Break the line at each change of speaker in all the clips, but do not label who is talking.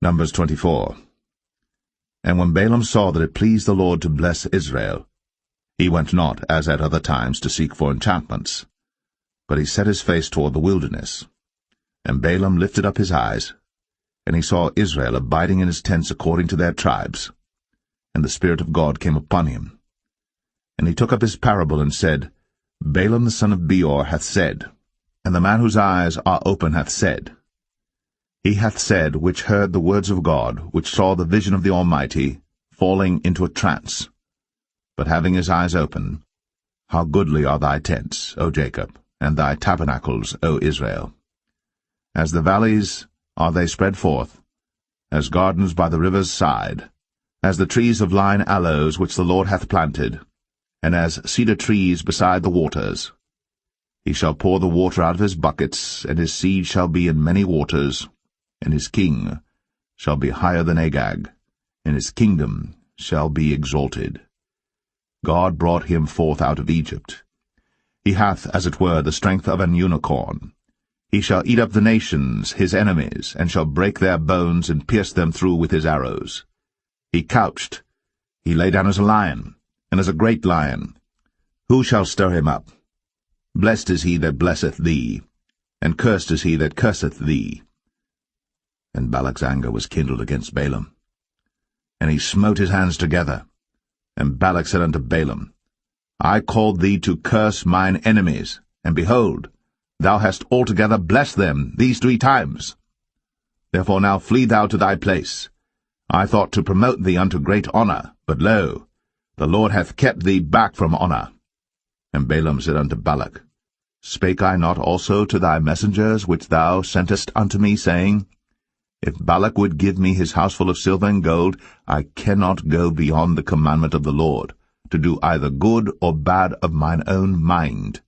Numbers 24. And when Balaam saw that it pleased the Lord to bless Israel, he went not, as at other times, to seek for enchantments, but he set his face toward the wilderness. And Balaam lifted up his eyes, and he saw Israel abiding in his tents according to their tribes. And the Spirit of God came upon him. And he took up his parable and said, Balaam the son of Beor hath said, and the man whose eyes are open hath said. He hath said, which heard the words of God, which saw the vision of the Almighty, falling into a trance. But having his eyes open, how goodly are thy tents, O Jacob, and thy tabernacles, O Israel! As the valleys are they spread forth, as gardens by the river's side, as the trees of lign aloes which the Lord hath planted, and as cedar trees beside the waters. He shall pour the water out of his buckets, and his seed shall be in many waters, and his king shall be higher than Agag, and his kingdom shall be exalted. God brought him forth out of Egypt. He hath, as it were, the strength of an unicorn. He shall eat up the nations, his enemies, and shall break their bones and pierce them through with his arrows. He couched, he lay down as a lion, and as a great lion. Who shall stir him up? Blessed is he that blesseth thee, and cursed is he that curseth thee. And Balak's anger was kindled against Balaam. And he smote his hands together. And Balak said unto Balaam, I called thee to curse mine enemies, and behold, thou hast altogether blessed them these 3 times. Therefore now flee thou to thy place. I thought to promote thee unto great honour, but lo, the Lord hath kept thee back from honour. And Balaam said unto Balak, Spake I not also to thy messengers which thou sentest unto me, saying, If Balak would give me his houseful of silver and gold, I cannot go beyond the commandment of the Lord, to do either good or bad of mine own mind.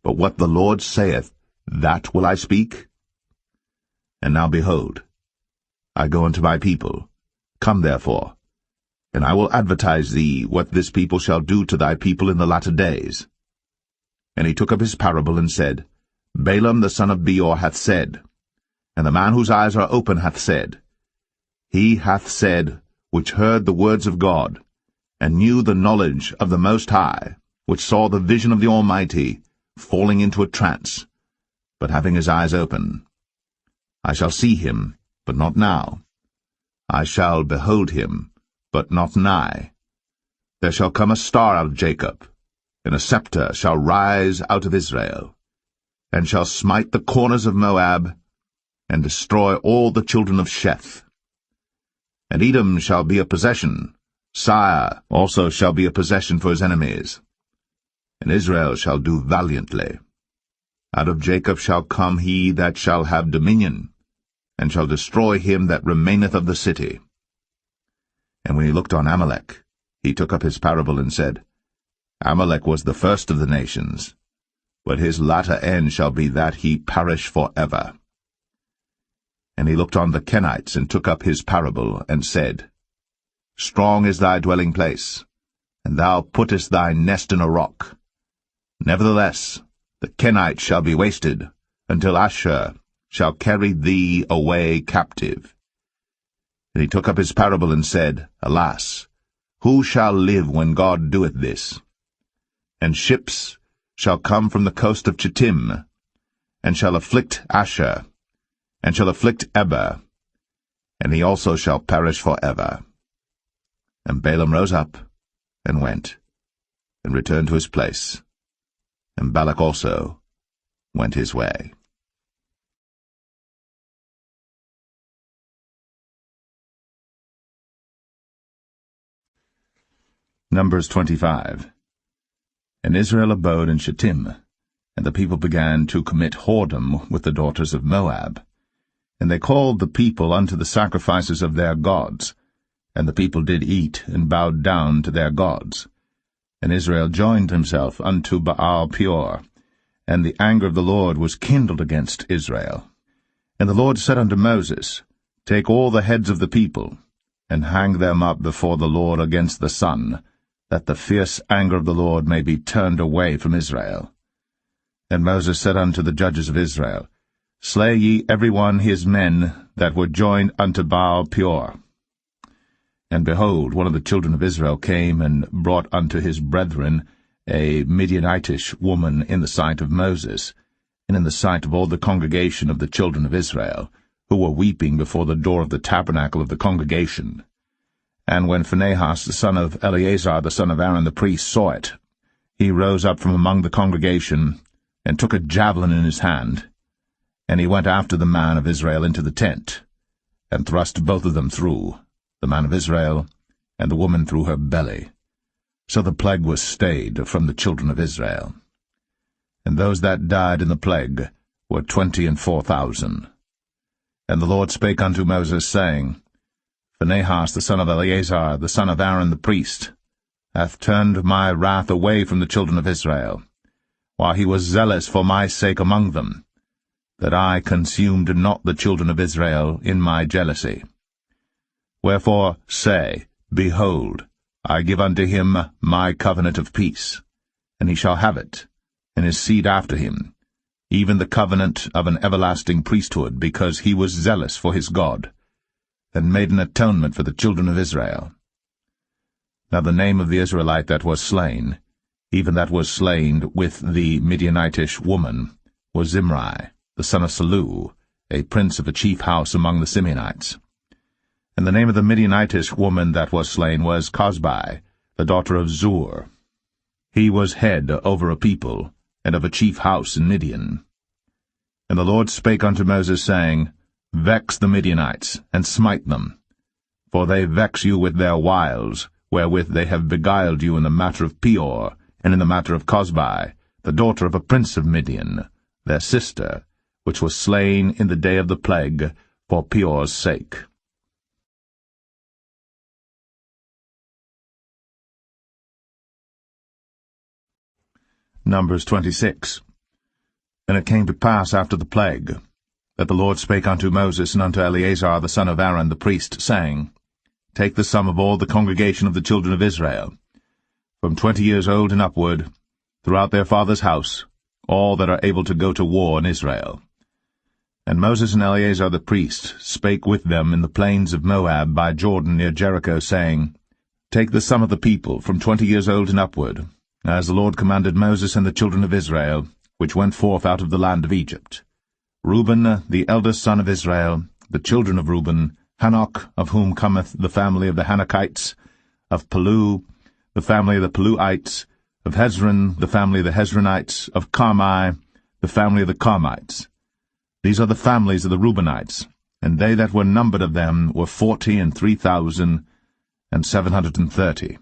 But what the Lord saith, that will I speak. And now behold, I go unto my people. Come therefore, and I will advertise thee what this people shall do to thy people in the latter days. And he took up his parable and said, Balaam the son of Beor hath said, and the man whose eyes are open hath said. He hath said, which heard the words of God, and knew the knowledge of the Most High, which saw the vision of the Almighty, falling into a trance, but having his eyes open. I shall see him, but not now. I shall behold him, but not nigh. There shall come a star out of Jacob, and a scepter shall rise out of Israel, and shall smite the corners of Moab, and destroy all the children of Sheth. And Edom shall be a possession, Sire also shall be a possession for his enemies. And Israel shall do valiantly. Out of Jacob shall come he that shall have dominion, and shall destroy him that remaineth of the city. And when he looked on Amalek, he took up his parable and said, Amalek was the first of the nations, but his latter end shall be that he perish for ever. And he looked on the Kenites, and took up his parable, and said, Strong is thy dwelling place, and thou puttest thy nest in a rock. Nevertheless, the Kenites shall be wasted, until Ashur shall carry thee away captive. And he took up his parable and said, Alas, who shall live when God doeth this? And ships shall come from the coast of Chittim, and shall afflict Ashur, and shall afflict Eber, and he also shall perish for ever. And Balaam rose up, and went, and returned to his place, and Balak also went his way. Numbers 25. And Israel abode in Shittim, and the people began to commit whoredom with the daughters of Moab. And they called the people unto the sacrifices of their gods, and the people did eat, and bowed down to their gods. And Israel joined himself unto Baal Peor, and the anger of the Lord was kindled against Israel. And the Lord said unto Moses, Take all the heads of the people, and hang them up before the Lord against the sun, that the fierce anger of the Lord may be turned away from Israel. And Moses said unto the judges of Israel, Slay ye every one his men that were joined unto Baal Peor. And behold, one of the children of Israel came and brought unto his brethren a Midianitish woman in the sight of Moses, and in the sight of all the congregation of the children of Israel, who were weeping before the door of the tabernacle of the congregation. And when Phinehas the son of Eleazar the son of Aaron the priest saw it, he rose up from among the congregation, and took a javelin in his hand, and he went after the man of Israel into the tent, and thrust both of them through, the man of Israel, and the woman through her belly. So the plague was stayed from the children of Israel. And those that died in the plague were 24,000. And the Lord spake unto Moses, saying, Phinehas the son of Eleazar, the son of Aaron the priest, hath turned my wrath away from the children of Israel, while he was zealous for my sake among them, that I consumed not the children of Israel in my jealousy. Wherefore say, Behold, I give unto him my covenant of peace, and he shall have it, and his seed after him, even the covenant of an everlasting priesthood, because he was zealous for his God, and made an atonement for the children of Israel. Now the name of the Israelite that was slain, even that was slain with the Midianitish woman, was Zimri, the son of Salu, a prince of a chief house among the Simeonites. And the name of the Midianitish woman that was slain was Cosbi, the daughter of Zur. He was head over a people, and of a chief house in Midian. And the Lord spake unto Moses, saying, Vex the Midianites, and smite them, for they vex you with their wiles, wherewith they have beguiled you in the matter of Peor, and in the matter of Cosbi, the daughter of a prince of Midian, their sister, which was slain in the day of the plague, for Peor's sake. Numbers 26. And it came to pass after the plague, that the Lord spake unto Moses and unto Eleazar the son of Aaron the priest, saying, Take the sum of all the congregation of the children of Israel, from 20 years old and upward, throughout their father's house, all that are able to go to war in Israel. And Moses and Eleazar the priest spake with them in the plains of Moab by Jordan near Jericho, saying, Take the sum of the people from 20 years old and upward, as the Lord commanded Moses and the children of Israel, which went forth out of the land of Egypt. Reuben, the eldest son of Israel, the children of Reuben, Hanok, of whom cometh the family of the Hanokites, of Palu, the family of the Paluites, of Hezron, the family of the Hezronites, of Carmi, the family of the Carmites. These are the families of the Reubenites, and they that were numbered of them were 40,003,730.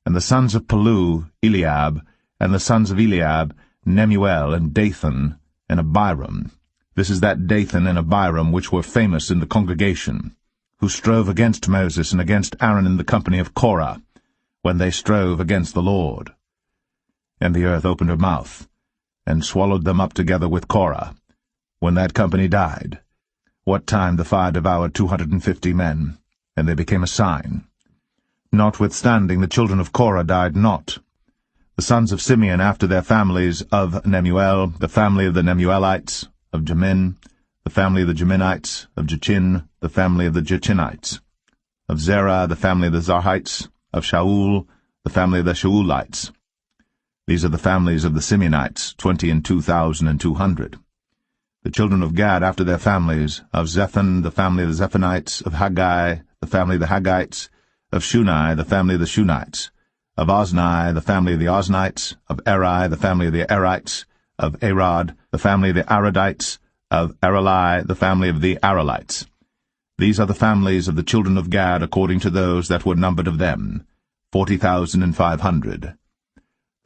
And the sons of Palu, Eliab, and the sons of Eliab, Nemuel, and Dathan, and Abiram. This is that Dathan and Abiram which were famous in the congregation, who strove against Moses and against Aaron in the company of Korah, when they strove against the Lord. And the earth opened her mouth, and swallowed them up together with Korah, when that company died, what time the fire devoured 250 men, and they became a sign. Notwithstanding the children of Korah died not. The sons of Simeon after their families, of Nemuel, the family of the Nemuelites, of Jamin, the family of the Jaminites, of Jachin, the family of the Jachinites, of Zerah, the family of the Zarhites, of Shaul, the family of the Shaulites. These are the families of the Simeonites, 22,200. The children of Gad after their families, of Zephon, the family of the Zephonites, of Haggai, the family of the Haggites, of Shunai, the family of the Shunites, of Ozni, the family of the Oznites, of Eri, the family of the Erites, of Arad, the family of the Aradites, of Arali, the family of the Aralites. These are the families of the children of Gad according to those that were numbered of them, 40,500. The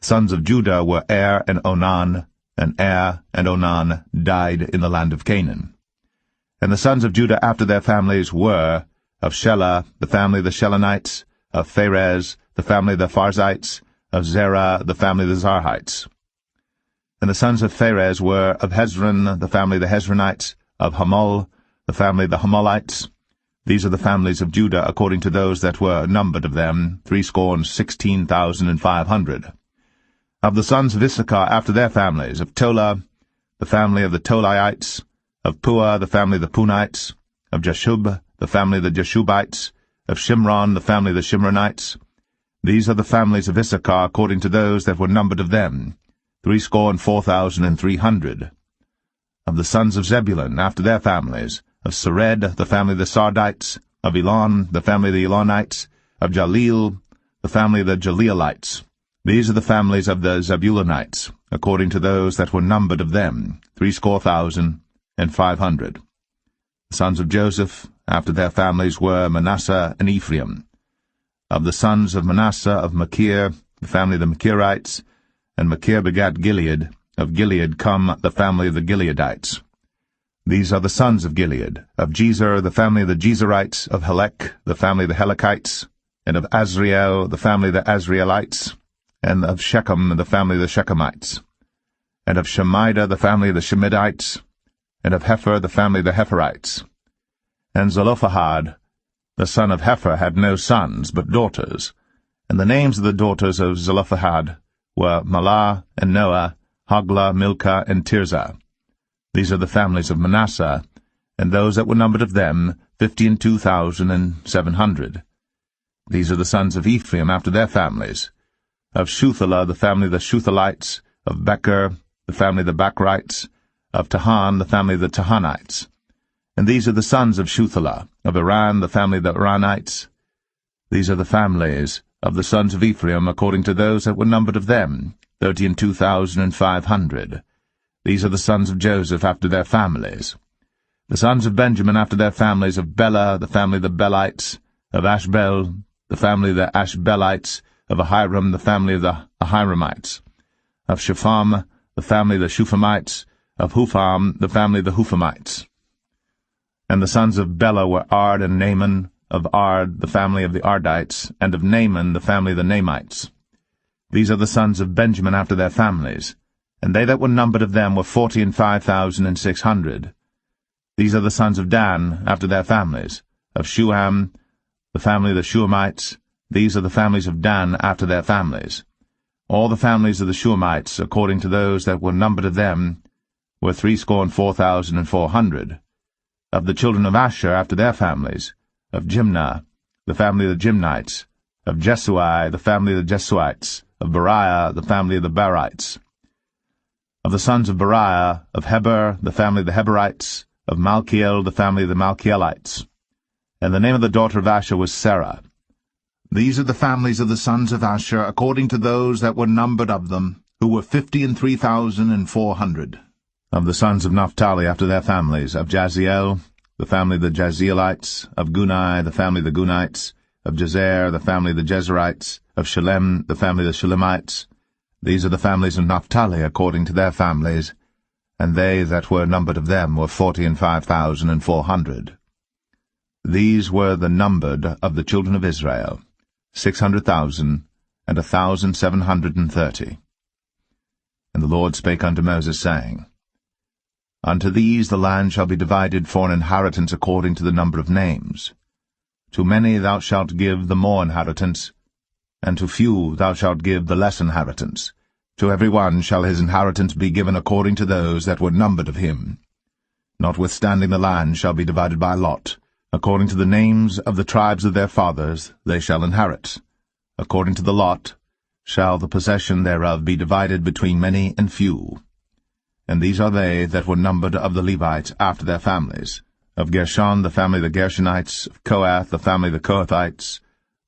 sons of Judah were Er and Onan, and Er and Onan died in the land of Canaan. And the sons of Judah after their families were, of Shelah, the family of the Shelonites, of Pharez, the family of the Pharzites, of Zerah, the family of the Zarhites. And the sons of Pharez were, of Hezron, the family of the Hezronites, of Hamul, the family of the Hamulites. These are the families of Judah according to those that were numbered of them, 16,500. Of the sons of Issachar after their families, of Tola, the family of the Tolaites, Of Puah, the family of the Punites. Of Jashub, the family of the Jashubites. Of Shimron, the family of the Shimronites. These are the families of Issachar according to those that were numbered of them, 64,300. Of the sons of Zebulun, after their families, of Sered, the family of the Sardites. Of Elon, the family of the Elonites. Of Jaleel, the family of the Jaleelites. These are the families of the Zebulunites, according to those that were numbered of them, 64,500. The sons of Joseph, after their families, were Manasseh and Ephraim. Of the sons of Manasseh, of Machir, the family of the Machirites, and Machir begat Gilead. Of Gilead come the family of the Gileadites. These are the sons of Gilead. Of Jezer, the family of the Jezerites. Of Helek, the family of the Helekites. And of Azriel, the family of the Azrielites. And of Shechem, the family of the Shechemites. And of Shemida, the family of the Shemidites. And of Hepher, the family of the Hepherites. And Zelophehad, the son of Hepher, had no sons, but daughters. And the names of the daughters of Zelophehad were Mahlah and Noah, Hoglah, Milcah, and Tirzah. These are the families of Manasseh, and those that were numbered of them, 52,700. These are the sons of Ephraim after their families. Of Shuthelah, the family of the Shuthelites. Of Becher, the family of the Bachrites. Of Tahan, the family of the Tahanites. And these are the sons of Shuthelah. Of Iran, the family of the Iranites. These are the families of the sons of Ephraim according to those that were numbered of them, 32,500. These are the sons of Joseph after their families. The sons of Benjamin after their families, of Bela, the family of the Belites. Of Ashbel, the family of the Ashbelites. Of Ahiram, the family of the Ahiramites. Of Shepham, the family of the Shuphamites. Of Hupham, the family of the Huphamites. And the sons of Bela were Ard and Naaman. Of Ard, the family of the Ardites. And of Naaman, the family of the Naamites. These are the sons of Benjamin after their families. And they that were numbered of them were 45,600. These are the sons of Dan after their families. Of Shuham, the family of the Shuhamites. These are the families of Dan after their families. All the families of the Shuhamites, according to those that were numbered of them, were 64,400. Of the children of Asher after their families. Of Jimnah, the family of the Jimnites. Of Jesui, the family of the Jesuites. Of Beriah, the family of the Berites. Of the sons of Beriah, of Heber, the family of the Heberites. Of Malchiel, the family of the Malchielites. And the name of the daughter of Asher was Sarah. These are the families of the sons of Asher, according to those that were numbered of them, who were 53,400. Of the sons of Naphtali after their families, of Jaziel, the family of the Jazielites. Of Gunai, the family of the Gunites. Of Jezer, the family of the Jezerites. Of Shalem, the family of the Shalemites. These are the families of Naphtali according to their families, and they that were numbered of them were 45,400. These were the numbered of the children of Israel, 600,000 and 1,730. And the Lord spake unto Moses, saying, Unto these the land shall be divided for an inheritance according to the number of names. To many thou shalt give the more inheritance, and to few thou shalt give the less inheritance. To every one shall his inheritance be given according to those that were numbered of him. Notwithstanding the land shall be divided by lot. According to the names of the tribes of their fathers they shall inherit. According to the lot shall the possession thereof be divided between many and few. And these are they that were numbered of the Levites after their families. Of Gershon, the family of the Gershonites. Of Kohath, the family of the Kohathites.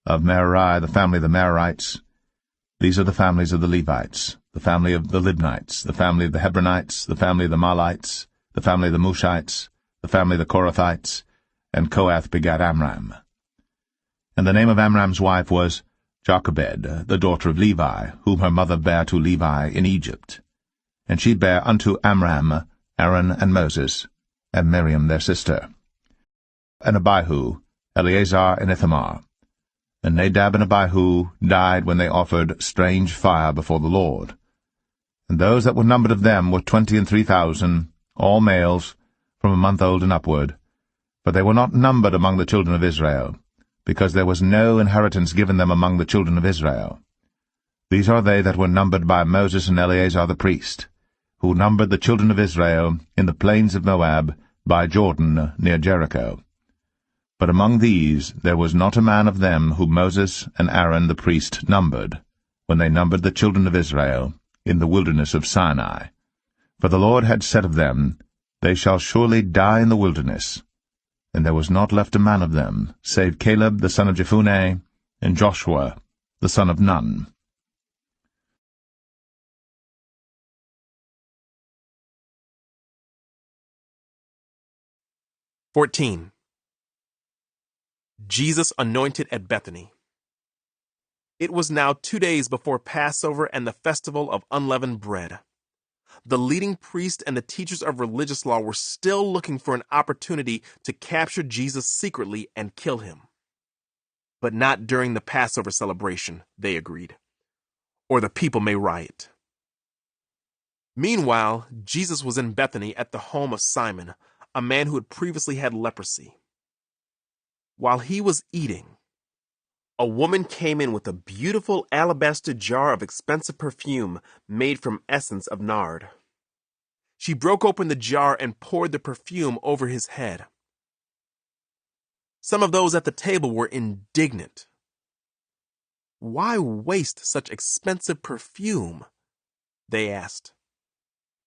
Of Merari, the family of the Merarites. These are the families of the Levites, the family of the Libnites, the family of the Hebronites, the family of the Mahlites, the family of the Mushites, the family of the Korathites, and Kohath begat Amram. And the name of Amram's wife was Jochebed, the daughter of Levi, whom her mother bare to Levi in Egypt. And she bare unto Amram Aaron and Moses, and Miriam their sister, and Abihu, Eleazar, and Ithamar. And Nadab and Abihu died when they offered strange fire before the Lord. And those that were numbered of them were 23,000, all males, from a month old and upward. But they were not numbered among the children of Israel, because there was no inheritance given them among the children of Israel. These are they that were numbered by Moses and Eleazar the priest, who numbered the children of Israel in the plains of Moab by Jordan near Jericho. But among these there was not a man of them whom Moses and Aaron the priest numbered, when they numbered the children of Israel in the wilderness of Sinai. For the Lord had said of them, They shall surely die in the wilderness. And there was not left a man of them, save Caleb the son of Jephunneh, and Joshua the son of Nun.
Jesus anointed at Bethany. It was now 2 days before Passover and the festival of unleavened bread. The leading priests and the teachers of religious law were still looking for an opportunity to capture Jesus secretly and kill him. But not during the Passover celebration, they agreed, or the people may riot. Meanwhile, Jesus was in Bethany at the home of Simon, a man who had previously had leprosy. While he was eating, a woman came in with a beautiful alabaster jar of expensive perfume made from essence of nard. She broke open the jar and poured the perfume over his head. Some of those at the table were indignant. "Why waste such expensive perfume?" they asked.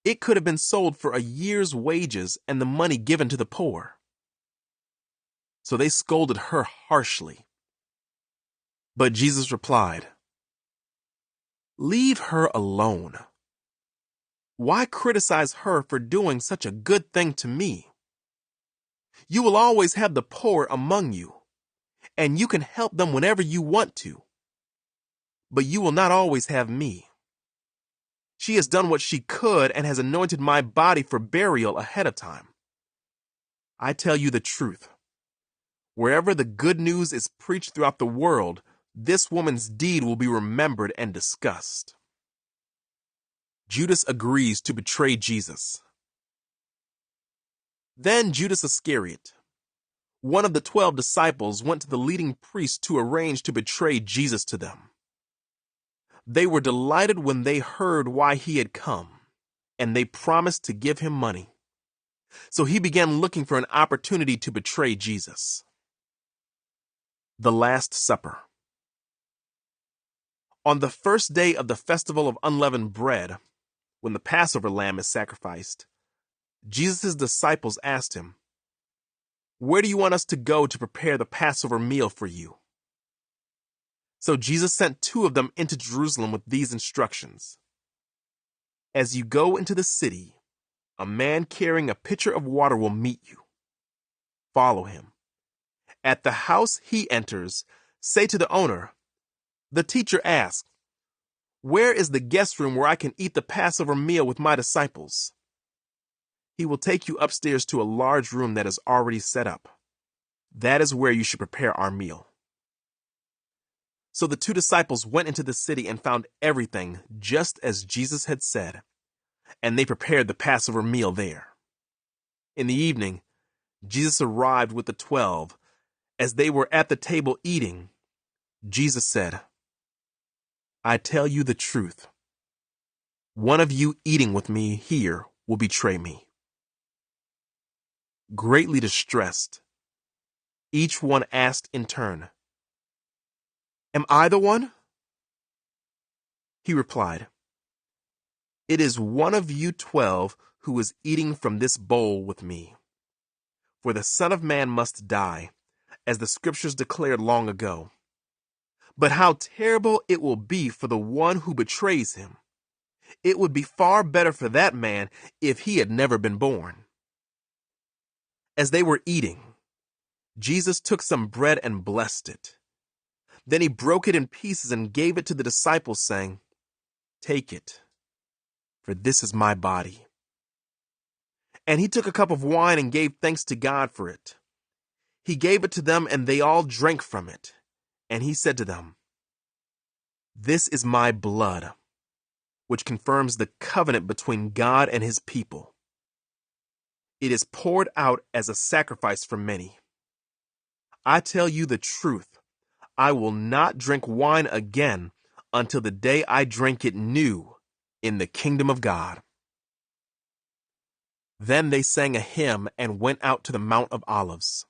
"It could have been sold for a year's wages and the money given to the poor." So they scolded her harshly. But Jesus replied, "Leave her alone. Why criticize her for doing such a good thing to me? You will always have the poor among you, and you can help them whenever you want to. But you will not always have me. She has done what she could and has anointed my body for burial ahead of time. I tell you the truth. Wherever the good news is preached throughout the world, this woman's deed will be remembered and discussed." Judas agrees to betray Jesus. Then Judas Iscariot, one of the 12 disciples, went to the leading priests to arrange to betray Jesus to them. They were delighted when they heard why he had come, and they promised to give him money. So he began looking for an opportunity to betray Jesus. The Last Supper. On the first day of the festival of unleavened bread, when the Passover lamb is sacrificed, Jesus' disciples asked him, "Where do you want us to go to prepare the Passover meal for you?" So Jesus sent 2 of them into Jerusalem with these instructions. "As you go into the city, a man carrying a pitcher of water will meet you. Follow him. At the house he enters, say to the owner, 'The teacher asks, where is the guest room where I can eat the Passover meal with my disciples?' He will take you upstairs to a large room that is already set up. That is where you should prepare our meal." So the 2 disciples went into the city and found everything just as Jesus had said, and they prepared the Passover meal there. In the evening, Jesus arrived with the 12. As they were at the table eating, Jesus said, "I tell you the truth. One of you eating with me here will betray me." Greatly distressed, each one asked in turn, "Am I the one?" He replied, "It is one of you 12 who is eating from this bowl with me. For the Son of Man must die, as the scriptures declared long ago. But how terrible it will be for the one who betrays him. It would be far better for that man if he had never been born." As they were eating, Jesus took some bread and blessed it. Then he broke it in pieces and gave it to the disciples, saying, "Take it, for this is my body." And he took a cup of wine and gave thanks to God for it. He gave it to them, and they all drank from it. And he said to them, "This is my blood, which confirms the covenant between God and his people. It is poured out as a sacrifice for many. I tell you the truth, I will not drink wine again until the day I drink it new in the kingdom of God." Then they sang a hymn and went out to the Mount of Olives.